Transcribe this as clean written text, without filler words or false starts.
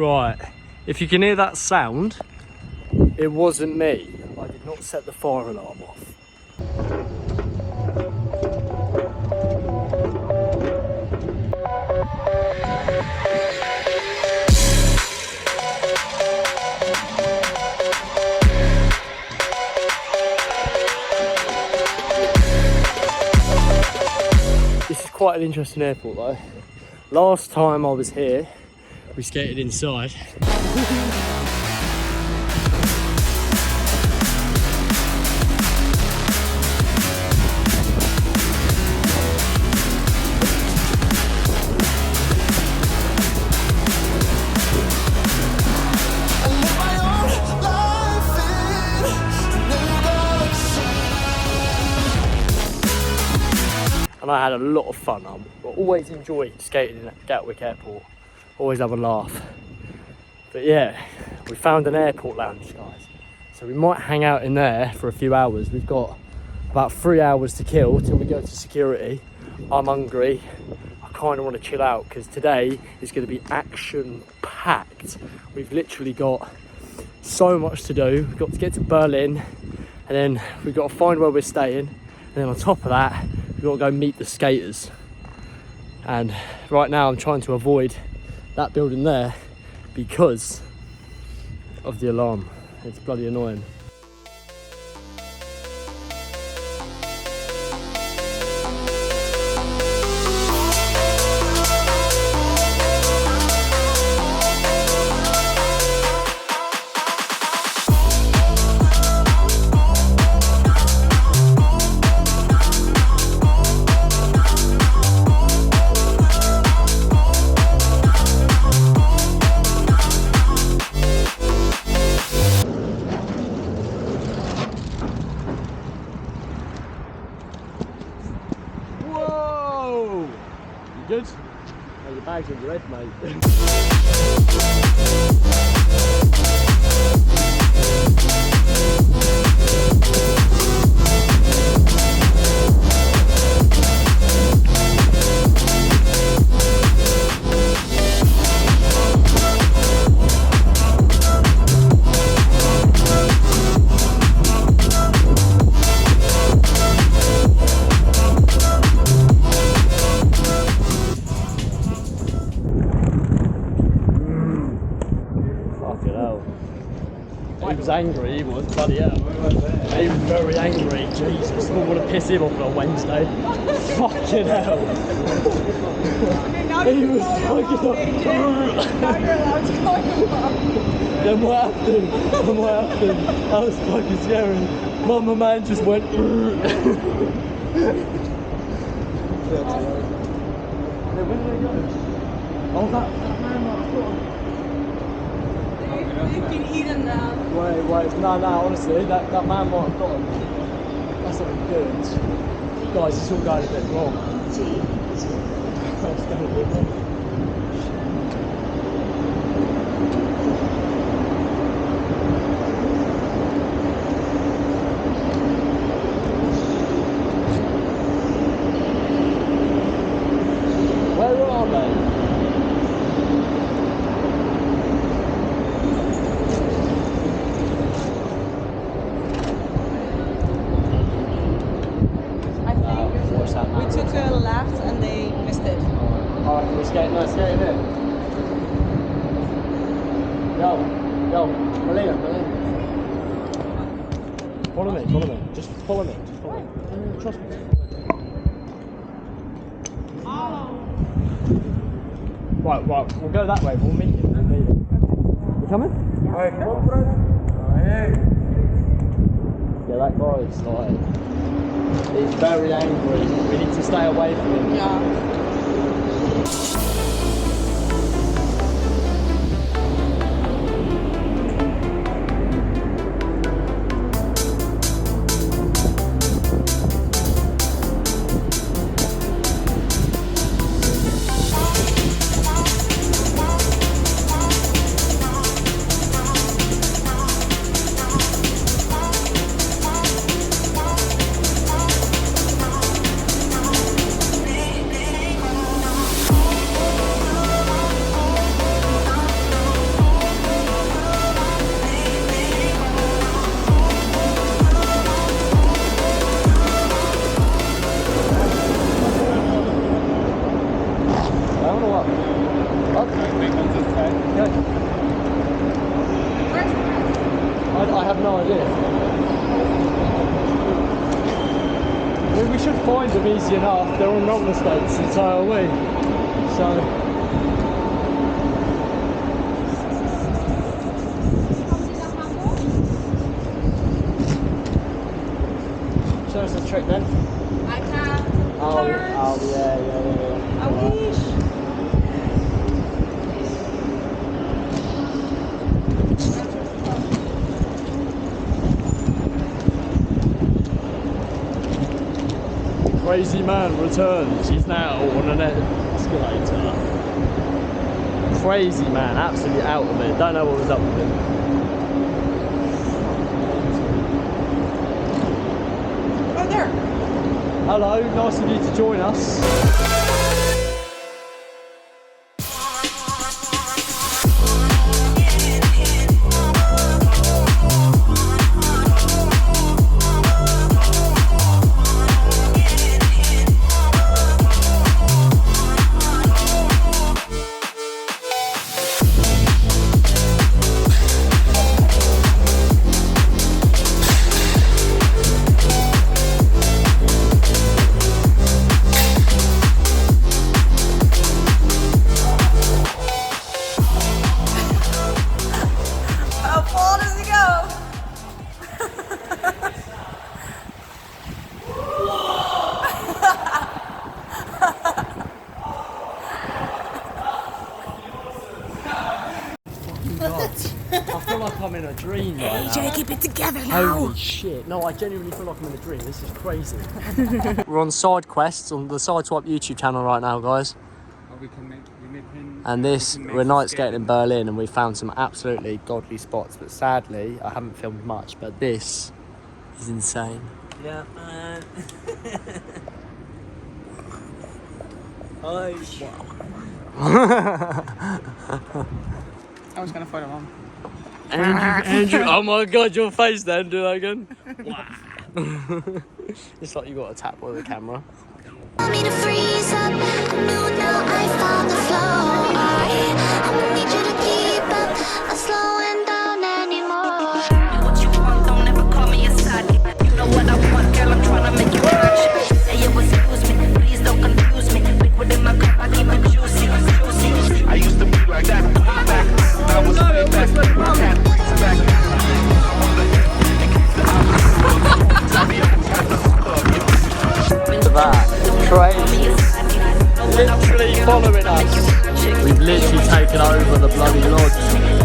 Right, if you can hear that sound, it wasn't me. I did not set the fire alarm off. This is quite an interesting airport though. Last time I was here, we skated inside. And I had a lot of fun. I always enjoy skating at Gatwick Airport. Always have a laugh. But yeah, we found an airport lounge, guys. So we might hang out in there for a few hours. We've got about 3 hours to kill till we go to security. I'm hungry. I kind of want to chill out because today is going to be action packed. We've literally got so much to do. We've got to get to Berlin and then we've got to find where we're staying. And then on top of that, we've got to go meet the skaters. And right now I'm trying to avoid that building there because of the alarm. It's bloody annoying. Good? Oh, your bag's in your head, mate. He was angry, he was, bloody hell. He was very angry, Jesus. I don't want to piss him off on a Wednesday. Fucking hell. He was fucking up. Now you're allowed to call him up. Then what happened? I was fucking scary. My man just went. Where did they go? Oh, that man I thought. You can eat him now. Wait, no, honestly, that man might have got him. That's not good. Guys, it's all going a bit wrong. It's going a bit wrong. Where are they? We took a left and they missed it. Alright, we're skating in. Yo, Melina. Follow me. Just follow me. Trust me. Right, we'll go that way, we'll meet him. You coming? Hey, come on, bro. Hey. Yeah, that guy is like, he's very angry. We need to stay away from him. Yeah. down or what? I have no idea. I mean, we should find them easy enough. They're on roller skates, and so are we. So. Show us a trick then. I can't. Oh, yeah. I wish. Crazy man returns. He's now on an escalator. Crazy man, absolutely out of it. Don't know what was up with him. Oh, there. Hello, nice of you to join us. How far does he go? I feel like I'm in a dream right now. Jay, keep it together now. Holy shit. No, I genuinely feel like I'm in a dream. This is crazy. We're on Side Quests on the Sideswipe YouTube channel right now, guys. And we're night skating in Berlin and we found some absolutely godly spots, but sadly, I haven't filmed much, but this is insane. Yeah, man. Oh, shit. I was gonna photo mom. Andrew, oh my god, your face then, do that again. Wow. It's like you got a tap with the camera. Me to freeze up. No, now I found the flow. I don't need you to keep up. I'm slowing down anymore. Do what you want, don't ever call me a side. You know what I want, girl. I'm trying to make you watch. Say it was excuse me, please don't confuse me. Liquid in my cup, I keep it juicy, juicy. I used to be like that. Back. I was back. Look at that. Crazy. Literally following us. We've literally taken over the bloody lodge.